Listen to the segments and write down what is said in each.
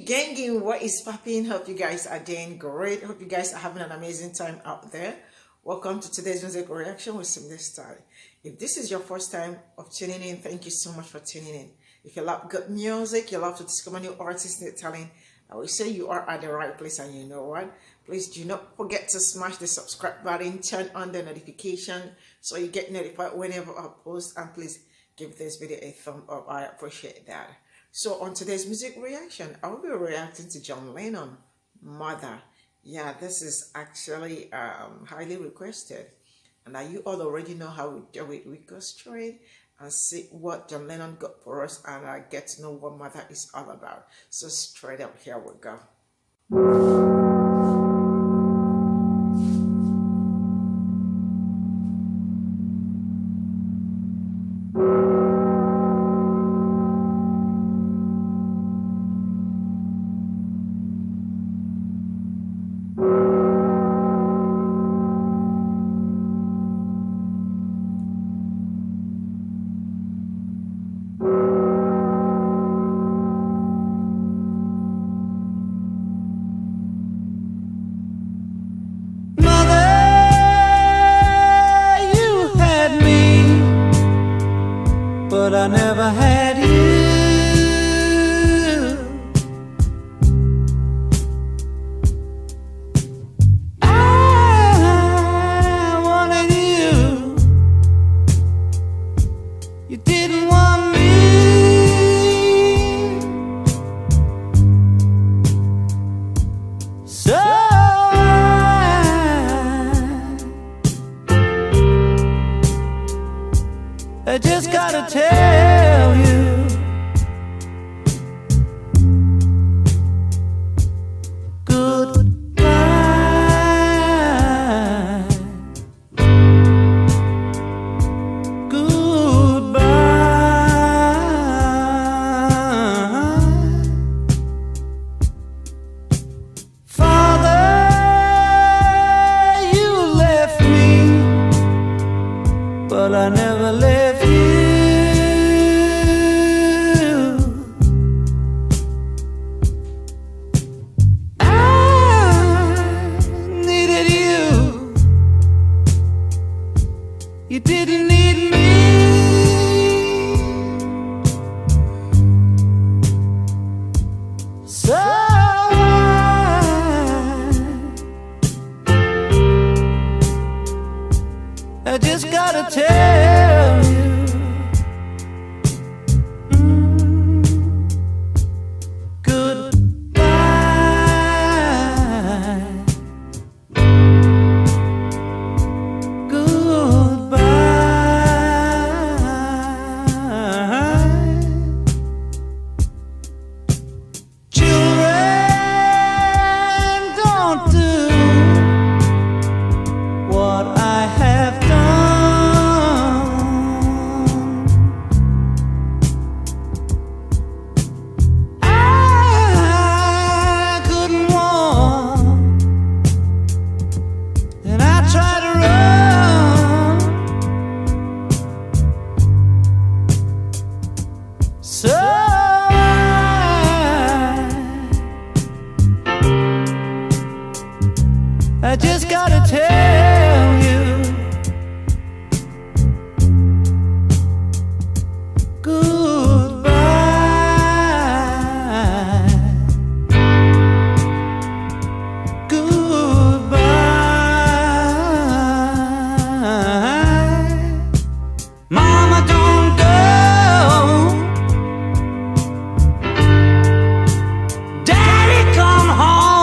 Gang, what is popping? Hope you guys are doing great. Hope you guys are having an amazing time out there. Welcome to today's music reaction with Simple Style. If this is your first time of tuning in, thank you so much for tuning in. If you love good music, you love to discover new artists, new talent, I will say you are at the right place. And you know what? Please do not forget to smash the subscribe button, turn on the notification so you get notified whenever I post, and please give this video a thumb up. I appreciate that. So on today's music reaction, I will be reacting to John Lennon, Mother. Yeah, this is actually highly requested. And now you all already know how we do it. We go straight and see what John Lennon got for us, and I get to know what Mother is all about. So straight up, here we go. But I never had you. I wanted you. You didn't want me. So I just gotta tell you, goodbye. Goodbye. Father, you left me, but I never left you. You didn't need me. So I just gotta tell you, so I just gotta tell you, goodbye. Goodbye. Mama, don't go. Daddy, come home.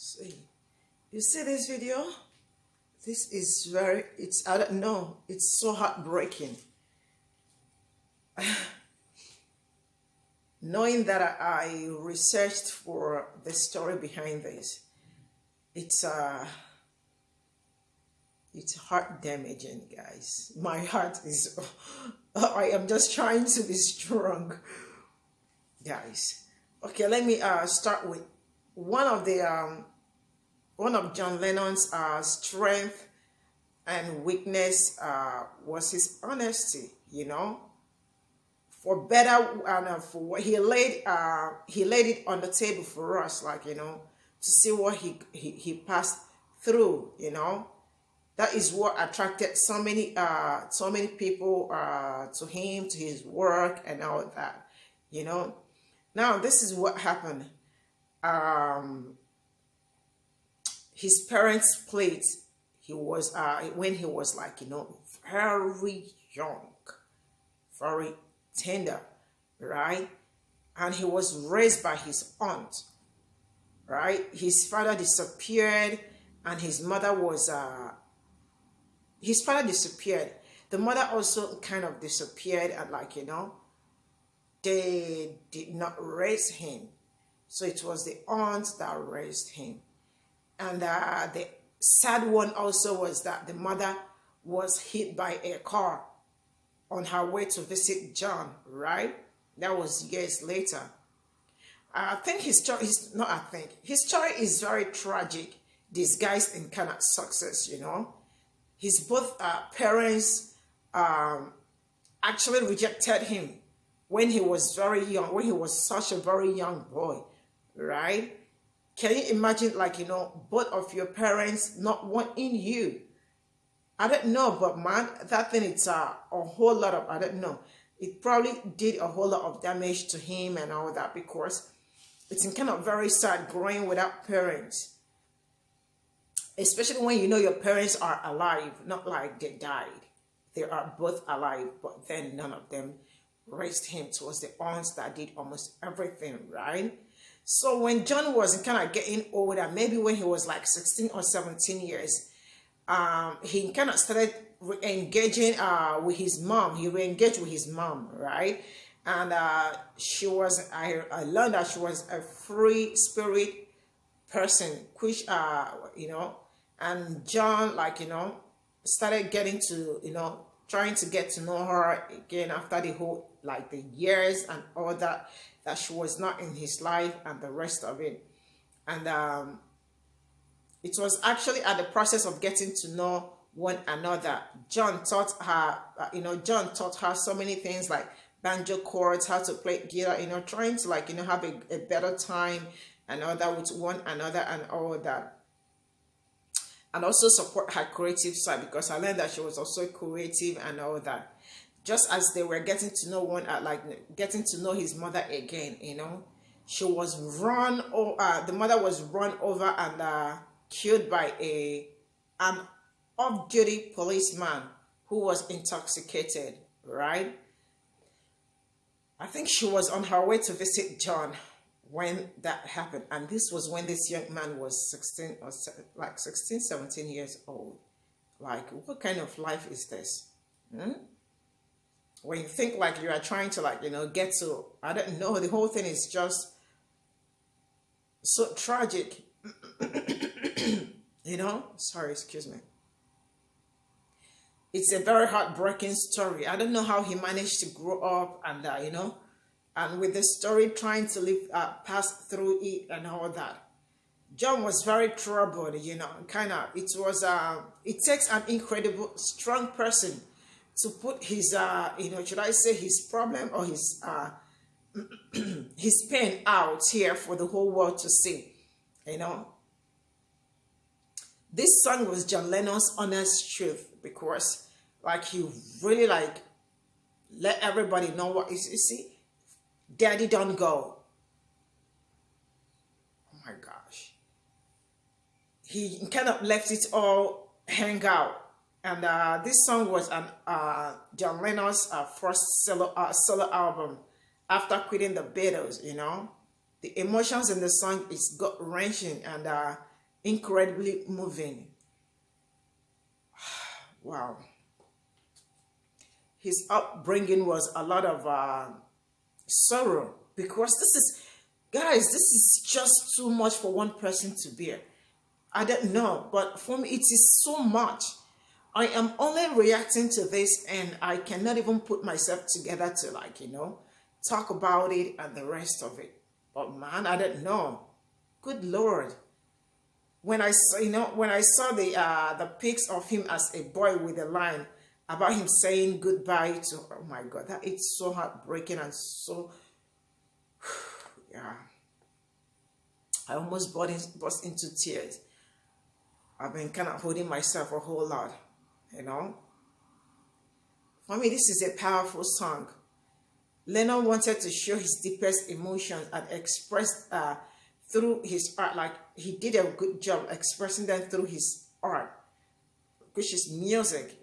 See, you see this video? This is I don't know, it's so heartbreaking. Knowing that I researched for the story behind this, it's heart damaging, guys. My heart is, I am just trying to be strong, guys. Okay, let me start with one of John Lennon's strength and weakness was his honesty. You know, for better and for what he laid it on the table for us, like, you know, to see what he passed through. You know, that is what attracted so many people to him, to his work and all that. You know, now this is what happened. His parents split. He was when he was, like, you know, very young, very tender, right? And he was raised by his aunt, right? His father disappeared, and his mother was his father disappeared. The mother also kind of disappeared, and, like, you know, they did not raise him. So it was the aunt that raised him. And the sad one also was that the mother was hit by a car on her way to visit John, right? That was years later. I think his story is, not I think, his story is very tragic, disguised in kind of success, you know. His both parents actually rejected him when he was very young, when he was such a very young boy, right? Can you imagine, like, you know, both of your parents not wanting you? I don't know, but man, that thing, it's a whole lot of, I don't know. It probably did a whole lot of damage to him and all that, because it's kind of very sad growing without parents. Especially when you know your parents are alive, not like they died. They are both alive, but then none of them raised him. It was the aunts that did almost everything, right? So when John was kind of getting older, maybe when he was like 16 or 17 years, he kind of started engaging with his mom. He re-engaged with his mom, right? And she was, I learned that she was a free spirit person, which, you know, and John, like, you know, started getting to, you know, trying to get to know her again after the whole, like, the years and all that she was not in his life and the rest of it. And it was actually at the process of getting to know one another. John taught her, you know, John taught her so many things like banjo chords, how to play guitar, you know, trying to, like, you know, have a better time and all that with one another and all that. And also support her creative side, because I learned that she was also creative and all that. Just as they were getting to know like getting to know his mother again, you know, she was the mother was run over and killed by an off-duty policeman who was intoxicated, right? I think she was on her way to visit John when that happened, and this was when this young man was 16 or like 16, 17 years old. Like, what kind of life is this? When you think like you are trying to, like, you know, get to, I don't know, the whole thing is just so tragic. You know, sorry, excuse me. It's a very heartbreaking story. I don't know how he managed to grow up and, you know, and with the story trying to live, pass through it and all that. John was very troubled, you know, kind of, it takes an incredible, strong person to put his, you know, should I say his problem or his, his pain out here for the whole world to see, you know. This song was John Lennon's honest truth, because, like, he really, like, let everybody know what is, you see, Daddy don't go. Oh my gosh. He kind of left it all hang out. And this song was John Lennon's first solo album after quitting the Beatles, you know. The emotions in the song is gut-wrenching, and incredibly moving. Wow. His upbringing was a lot of sorrow, because this is, guys, this is just too much for one person to bear. I don't know, but for me, it is so much. I am only reacting to this, and I cannot even put myself together to, like, talk about it and the rest of it. But man, I don't know. Good Lord. When I saw, when I saw the pics of him as a boy with a line about him saying goodbye to, oh my God, that it's so heartbreaking and so, yeah. I almost burst into tears. I've been kind of holding myself a whole lot, For me, this is a powerful song. Lennon wanted to show his deepest emotions and express through his art. Like, he did a good job expressing them through his art, which is music,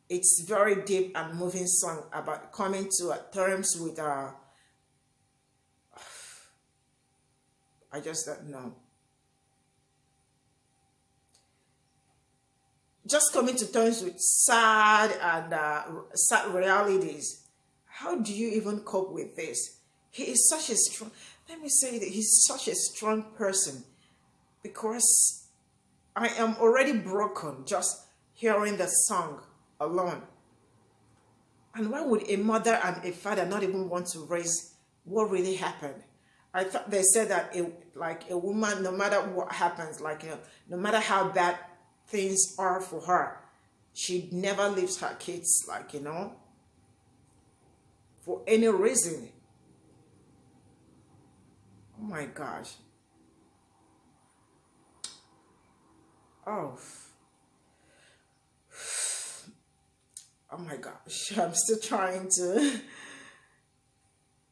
It's very deep and moving song about coming to terms with, I just don't know. Just coming to terms with sad and sad realities. How do you even cope with this? He is such a strong, let me say that he's such a strong person, because I am already broken just hearing the song alone. And why would a mother and a father not even want to raise what really happened? I thought they said that a woman, no matter what happens, no matter how bad things are for her, she never leaves her kids, for any reason. Oh my gosh. Oh my gosh. I'm still trying to.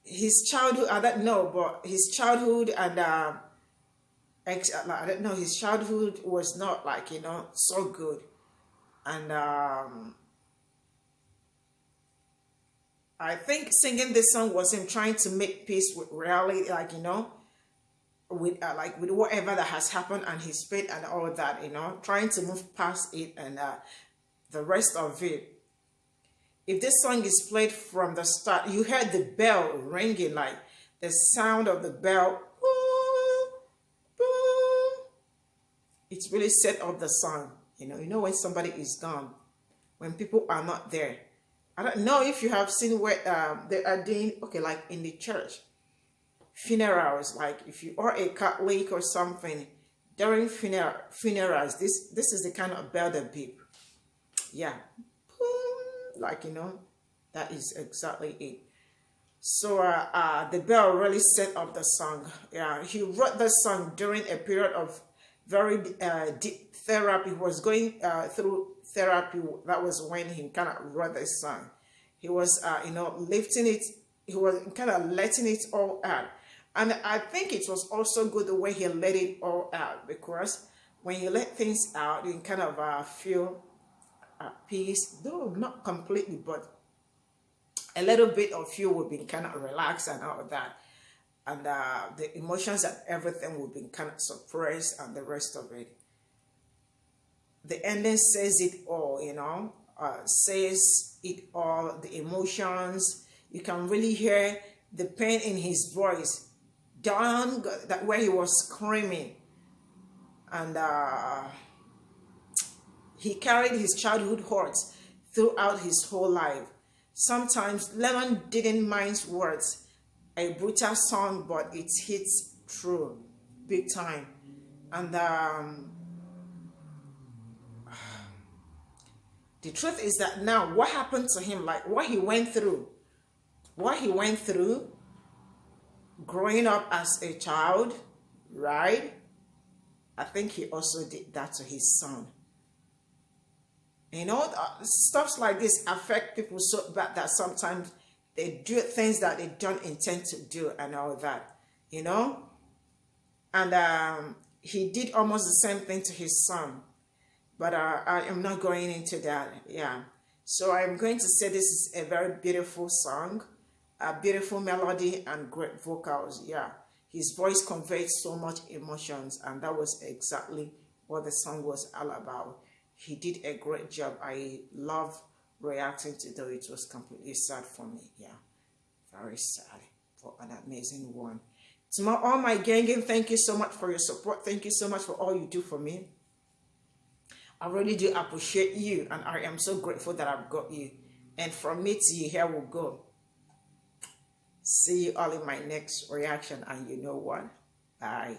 His childhood, I don't know, but his childhood and I don't know, his childhood was not so good. And I think singing this song was him trying to make peace with reality, with with whatever that has happened and his fate and all that, trying to move past it and the rest of it. If this song is played from the start, you heard the bell ringing, like the sound of the bell. It's really set up the song. When somebody is gone, when people are not there. I don't know if you have seen where they are doing, like in the church, funerals, like if you are a Catholic or something, during funerals, this is the kind of bell that beep. Yeah. That is exactly it. So the bell really set up the song. Yeah, he wrote the song during a period of very deep therapy. He was going through therapy. That was when he kind of wrote this song. He was, lifting it. He was kind of letting it all out. And I think it was also good the way he let it all out, because when you let things out, you kind of feel peace, though not completely, but a little bit of you will be kind of relaxed and all of that, and the emotions and everything will be kind of suppressed and the rest of it. The ending says it all, says it all, the emotions. You can really hear the pain in his voice down that where he was screaming, and he carried his childhood hurts throughout his whole life. Sometimes Lennon didn't mind words, a brutal song, but it hits true, big time. And the truth is that now, what happened to him, like what he went through, growing up as a child, right? I think he also did that to his son. Stuff like this affect people so bad that sometimes they do things that they don't intend to do and all that, And he did almost the same thing to his son. But I am not going into that, yeah. So I'm going to say this is a very beautiful song, a beautiful melody and great vocals, yeah. His voice conveyed so much emotions, and that was exactly what the song was all about. He did a great job. I love reacting to though it was completely sad for me. Yeah, very sad for an amazing one. To all my gang, thank you so much for your support. Thank you so much for all you do for me. I really do appreciate you, and I am so grateful that I've got you. And from me to you, here we go. See you all in my next reaction, and you know what? Bye.